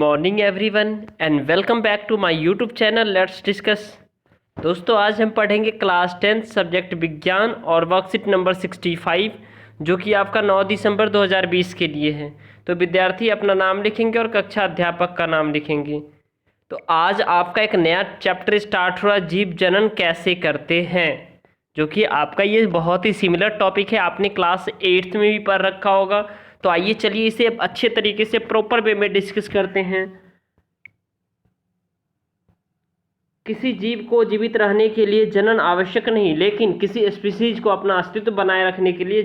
Morning everyone and welcome back to my YouTube channel let's discuss. दोस्तों आज हम पढ़ेंगे क्लास 10 सब्जेक्ट विज्ञान और वर्कशीट नंबर 65 जो कि आपका 9 दिसंबर 2020 के लिए है। तो विद्यार्थी अपना नाम लिखेंगे और कक्षा अध्यापक का नाम लिखेंगे। तो आज आपका एक नया चैप्टर स्टार्ट हुआ, जीव जनन कैसे करते हैं, जो कि आपका ये बहुत ही सिमिलर टॉपिक है, आपने क्लास 8th में भी पढ़ रखा होगा। तो आइए चलिए इसे अच्छे तरीके से प्रॉपर वे में डिस्कस करते हैं। किसी जीव को जीवित रहने के लिए जनन आवश्यक नहीं, लेकिन किसी स्पीसीज को अपना अस्तित्व बनाए रखने के लिए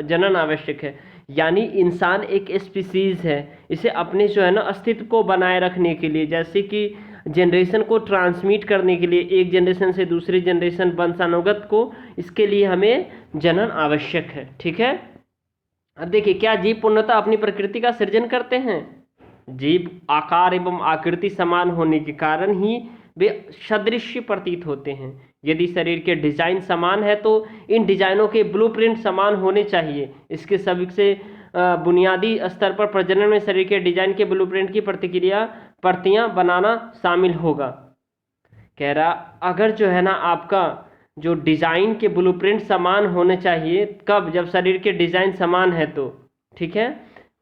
जनन आवश्यक है। यानी इंसान एक स्पीसीज है, इसे अपने जो है ना अस्तित्व को बनाए रखने के लिए, जैसे कि जनरेशन को ट्रांसमिट करने के लिए एक जनरेशन से दूसरी जनरेशन वंशानुगत को, इसके लिए हमें जनन आवश्यक है। ठीक है, अब देखिए क्या जीव पूर्णतः अपनी प्रकृति का सृजन करते हैं। जीव आकार एवं आकृति समान होने के कारण ही वे सदृश्य प्रतीत होते हैं। यदि शरीर के डिजाइन समान है तो इन डिजाइनों के ब्लूप्रिंट समान होने चाहिए। इसके सबसे बुनियादी स्तर पर प्रजनन में शरीर के डिजाइन के ब्लूप्रिंट की प्रतियां बनाना शामिल होगा। कह रहा अगर जो है ना आपका जो डिजाइन के ब्लूप्रिंट समान होने चाहिए, कब? जब शरीर के डिजाइन समान है तो। ठीक है,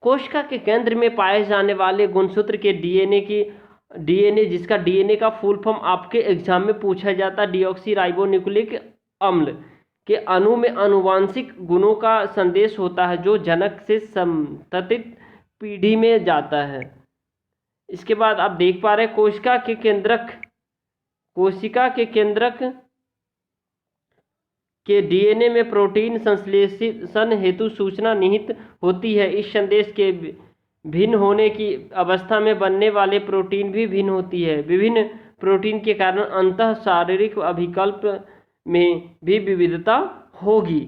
कोशिका के केंद्र में पाए जाने वाले गुणसूत्र के डीएनए जिसका डीएनए का फुल फॉर्म आपके एग्जाम में पूछा जाता है, डीऑक्सी राइबोन्यूक्लिक अम्ल के अणु में आनुवांशिक गुणों का संदेश होता है जो जनक से संततित पीढ़ी में जाता है। इसके बाद आप देख पा रहे हैं कोशिका के केंद्रक के डीएनए में प्रोटीन संश्लेषण हेतु सूचना निहित होती है। इस संदेश के भिन्न होने की अवस्था में बनने वाले प्रोटीन भी भिन्न होती है। विभिन्न प्रोटीन के कारण अंतः शारीरिक अभिकल्प में भी विविधता होगी।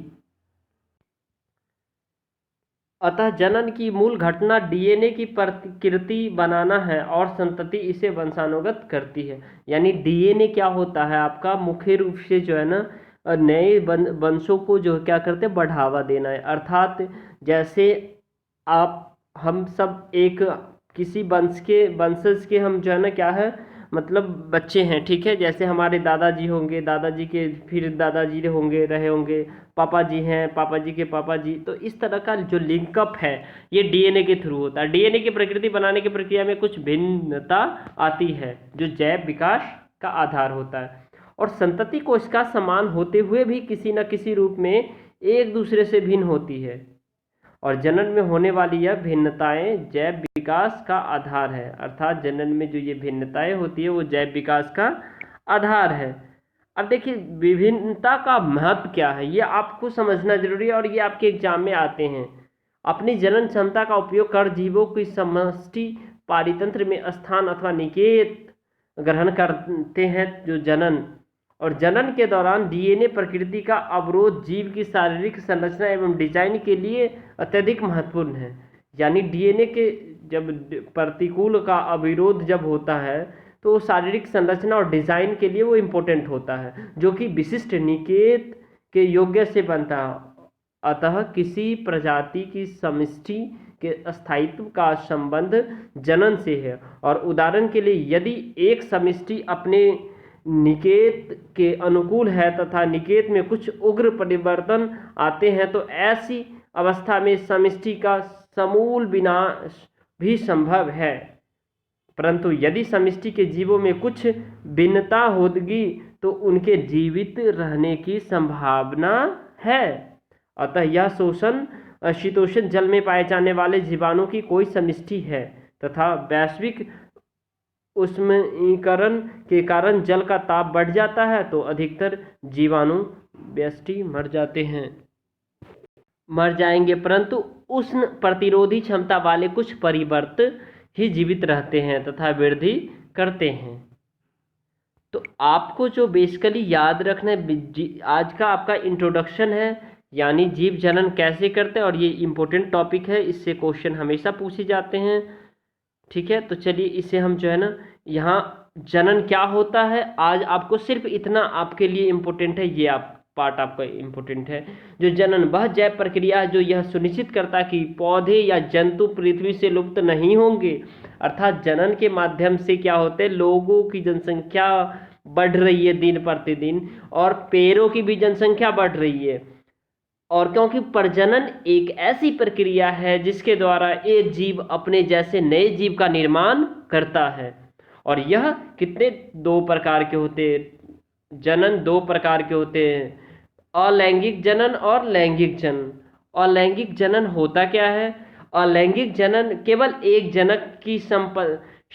अतः जनन की मूल घटना डीएनए की प्रतिकृति बनाना है और संतति इसे वंशानुगत करती है। यानी डीएनए क्या होता है आपका, मुख्य रूप से जो है ना नए वंशों को जो क्या करते हैं, बढ़ावा देना है। अर्थात जैसे हम सब एक किसी वंशज के हम जो है ना क्या है मतलब बच्चे हैं। ठीक है, जैसे हमारे दादाजी होंगे, दादाजी के फिर दादाजी रहे होंगे, पापा जी हैं, पापा जी के पापा जी। तो इस तरह का जो लिंकअप है ये डीएनए के थ्रू होता है। डीएनए की प्रकृति बनाने की प्रक्रिया में कुछ भिन्नता आती है जो जैव विकास का आधार होता है। और संतति को इसका समान होते हुए भी किसी न किसी रूप में एक दूसरे से भिन्न होती है, और जनन में होने वाली यह भिन्नताएं जैव विकास का आधार है। अर्थात जनन में जो ये भिन्नताएं होती है वो जैव विकास का आधार है। अब देखिए विभिन्नता का महत्व क्या है ये आपको समझना जरूरी है, और ये आपके एग्जाम में आते हैं। अपनी जनन क्षमता का उपयोग कर जीवों की समष्टि पारितंत्र में स्थान अथवा निकेत ग्रहण करते हैं जो जनन, और जनन के दौरान डीएनए प्रकृति का अवरोध जीव की शारीरिक संरचना एवं डिजाइन के लिए अत्यधिक महत्वपूर्ण है। यानी डीएनए के जब प्रतिकूल का अविरोध जब होता है तो शारीरिक संरचना और डिजाइन के लिए वो इम्पोर्टेंट होता है, जो कि विशिष्ट निकेत के योग्य से बनता है। अतः किसी प्रजाति की समष्टि के स्थायित्व का संबंध जनन से है। और उदाहरण के लिए यदि एक समष्टि अपने निकेत के अनुकूल है तथा निकेत में कुछ उग्र परिवर्तन आते हैं तो ऐसी अवस्था में समष्टि का समूल विनाश भी संभव है। परंतु यदि समष्टि के जीवों में कुछ भिन्नता होगी तो उनके जीवित रहने की संभावना है। अतः यह शीतोष्ण जल में पाए जाने वाले जीवाणु की कोई समष्टि है तथा वैश्विक उष्मीकरण के कारण जल का ताप बढ़ जाता है तो अधिकतर जीवाणु व्यष्टि मर जाएंगे, परंतु उष्ण प्रतिरोधी क्षमता वाले कुछ परिवर्त ही जीवित रहते हैं तथा वृद्धि करते हैं। तो आपको जो बेसिकली याद रखना है, आज का आपका इंट्रोडक्शन है, यानी जीव जनन कैसे करते हैं, और ये इम्पोर्टेंट टॉपिक है, इससे क्वेश्चन हमेशा पूछे जाते हैं। ठीक है, तो चलिए इसे हम जो है ना यहाँ जनन क्या होता है आज आपको सिर्फ इतना आपके लिए इम्पोर्टेंट है, ये आप पार्ट आपका इम्पोर्टेंट है। जो जनन वह जैव प्रक्रिया है जो यह सुनिश्चित करता है कि पौधे या जंतु पृथ्वी से लुप्त नहीं होंगे अर्थात जनन के माध्यम से क्या होते हैं, लोगों की जनसंख्या बढ़ रही है दिन प्रतिदिन और पेड़ों की भी जनसंख्या बढ़ रही है। और क्योंकि प्रजनन एक ऐसी प्रक्रिया है जिसके द्वारा एक जीव अपने जैसे नए जीव का निर्माण करता है। और यह कितने दो प्रकार के होते हैं, जनन दो प्रकार के होते हैं, अलैंगिक जनन और लैंगिक जनन। अलैंगिक जनन होता क्या है, अलैंगिक जनन केवल एक जनक की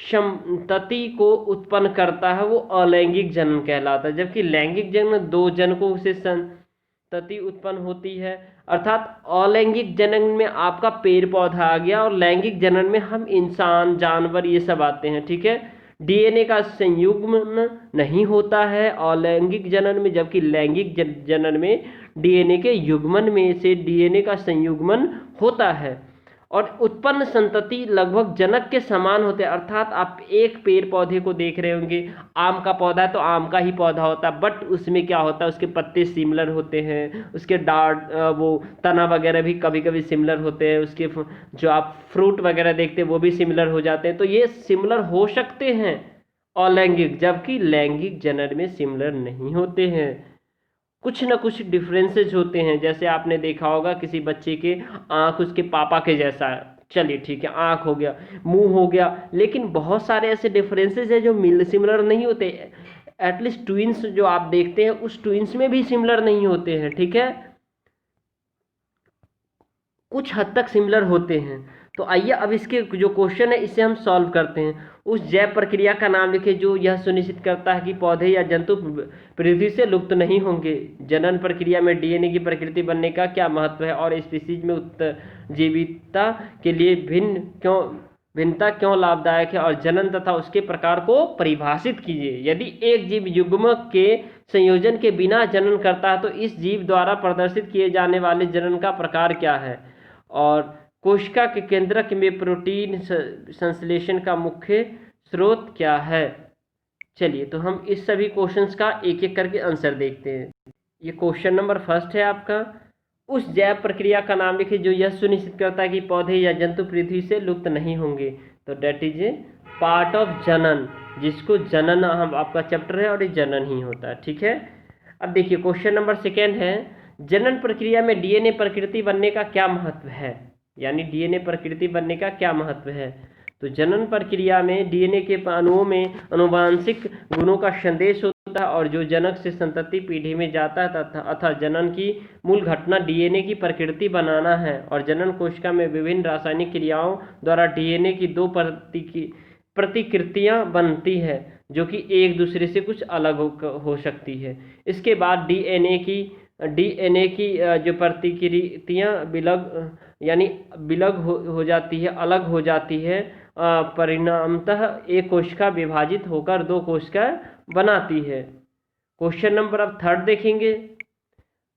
संतति को उत्पन्न करता है, वो अलैंगिक जनन कहलाता है। जबकि लैंगिक जनन दो जनकों से संतति उत्पन्न होती है। अर्थात अलैंगिक जनन में आपका पेड़ पौधा आ गया और लैंगिक जनन में हम इंसान जानवर ये सब आते हैं, ठीक है। डीएनए का संयुग्मन नहीं होता है अलैंगिक जनन में, जबकि लैंगिक जनन में डीएनए के युग्मन में से डीएनए का संयुग्मन होता है और उत्पन्न संतति लगभग जनक के समान होते हैं। अर्थात आप एक पेड़ पौधे को देख रहे होंगे, आम का पौधा है तो आम का ही पौधा होता है, बट उसमें क्या होता है, उसके पत्ते सिमिलर होते हैं, उसके डार्ट वो तना वगैरह भी कभी कभी सिमिलर होते हैं, उसके जो आप फ्रूट वगैरह देखते हैं वो भी सिमिलर हो जाते हैं। तो ये सिमिलर हो सकते हैं अलैंगिक, जबकि लैंगिक जनन में सिमिलर नहीं होते हैं। कुछ ना कुछ डिफरेंसेस होते हैं। जैसे आपने देखा होगा किसी बच्चे के आँख उसके पापा के जैसा है, चलिए ठीक है, आँख हो गया, मुंह हो गया, लेकिन बहुत सारे ऐसे डिफरेंसेस हैं जो सिमिलर नहीं होते। एटलीस्ट ट्विंस जो आप देखते हैं उस ट्विंस में भी सिमिलर नहीं होते हैं, ठीक है, कुछ हद तक सिमिलर होते हैं। तो आइए अब इसके जो क्वेश्चन है इसे हम सॉल्व करते हैं। उस जैव प्रक्रिया का नाम लिखें जो यह सुनिश्चित करता है कि पौधे या जंतु पृथ्वी से लुप्त नहीं होंगे। जनन प्रक्रिया में डीएनए की प्रकृति बनने का क्या महत्व है और स्पीसीज में उत्तरजीविता के लिए भिन्नता क्यों लाभदायक है, और जनन तथा उसके प्रकार को परिभाषित कीजिए। यदि एक जीव युग्मक के संयोजन के बिना जनन करता है तो इस जीव द्वारा प्रदर्शित किए जाने वाले जनन का प्रकार क्या है, और कोशिका के केंद्रक में प्रोटीन संश्लेषण का मुख्य स्रोत क्या है। चलिए तो हम इस सभी क्वेश्चंस का एक एक करके आंसर देखते हैं। ये क्वेश्चन नंबर फर्स्ट है आपका, उस जैव प्रक्रिया का नाम लिखिए जो यह सुनिश्चित करता है कि पौधे या जंतु पृथ्वी से लुप्त नहीं होंगे। तो that is a part of जनन, जिसको जनन हम आपका चैप्टर है और ये जनन ही होता है, ठीक है। अब देखिए क्वेश्चन नंबर सेकेंड है, जनन प्रक्रिया में डीएनए प्रकृति बनने का क्या महत्व है, यानी डीएनए प्रकृति बनने का क्या महत्व है। तो जनन प्रक्रिया में डीएनए के अणुओं में आनुवांशिक गुणों का संदेश होता है और जो जनक से संतति पीढ़ी में जाता है तथा जनन की मूल घटना डीएनए की प्रकृति बनाना है। और जनन कोशिका में विभिन्न रासायनिक क्रियाओं द्वारा डीएनए की दो प्रतिकृतियां बनती है जो कि एक दूसरे से कुछ अलग हो सकती है। इसके बाद डीएनए की जो प्रतिकृतियां विलग हो जाती है, अलग हो जाती है, परिणामतः एक कोशिका विभाजित होकर दो कोशिका बनाती है। क्वेश्चन नंबर अब थर्ड देखेंगे,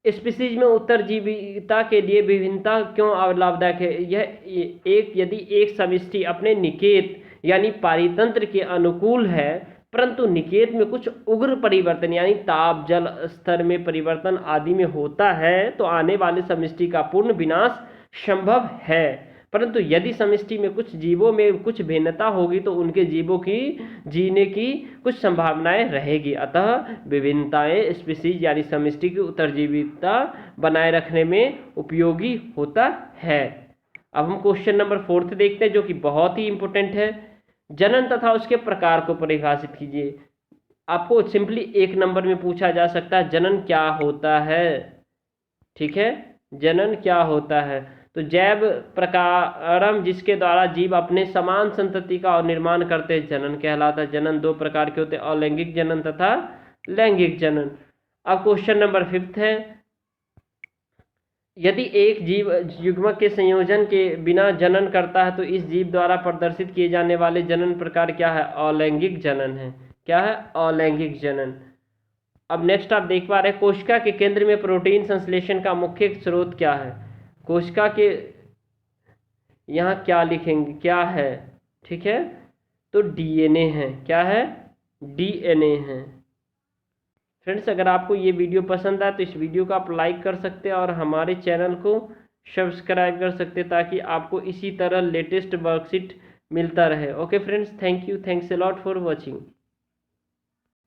स्पीसीज में उत्तरजीविता के लिए विभिन्नता क्यों लाभदायक है। यह यदि एक समष्टि अपने निकेत यानी पारितंत्र के अनुकूल है परंतु निकेत में कुछ उग्र परिवर्तन यानी ताप जल स्तर में परिवर्तन आदि में होता है तो आने वाले समष्टि का पूर्ण विनाश संभव है। परंतु यदि समष्टि में कुछ जीवों में कुछ भिन्नता होगी तो उनके जीवों की जीने की कुछ संभावनाएं रहेगी। अतः विभिन्नताएं स्पीसीज यानी समष्टि की उत्तरजीविता बनाए रखने में उपयोगी होता है। अब हम क्वेश्चन नंबर फोर्थ देखते हैं जो कि बहुत ही इंपॉर्टेंट है, जनन तथा उसके प्रकार को परिभाषित कीजिए। आपको सिंपली एक नंबर में पूछा जा सकता है जनन क्या होता है, ठीक है, जनन क्या होता है। तो जैव प्रकारम जिसके द्वारा जीव अपने समान संतति का निर्माण करते हैं जनन कहलाता है। जनन दो प्रकार के होते हैं, अलैंगिक जनन तथा लैंगिक जनन। अब क्वेश्चन नंबर फिफ्थ है, यदि एक जीव युग्मक के संयोजन के बिना जनन करता है तो इस जीव द्वारा प्रदर्शित किए जाने वाले जनन प्रकार क्या है, अलैंगिक जनन है। क्या है, अलैंगिक जनन। अब नेक्स्ट आप देख पा रहे हैं कोशिका के केंद्र में प्रोटीन संश्लेषण का मुख्य स्रोत क्या है। कोशिका के यहाँ क्या लिखेंगे, क्या है, ठीक है, तो डीएनए है। क्या है, डीएनए है। फ्रेंड्स अगर आपको ये वीडियो पसंद आए तो इस वीडियो को आप लाइक कर सकते हैं और हमारे चैनल को सब्सक्राइब कर सकते हैं ताकि आपको इसी तरह लेटेस्ट वर्कशीट मिलता रहे। Okay friends, thank you, thanks a lot for watching.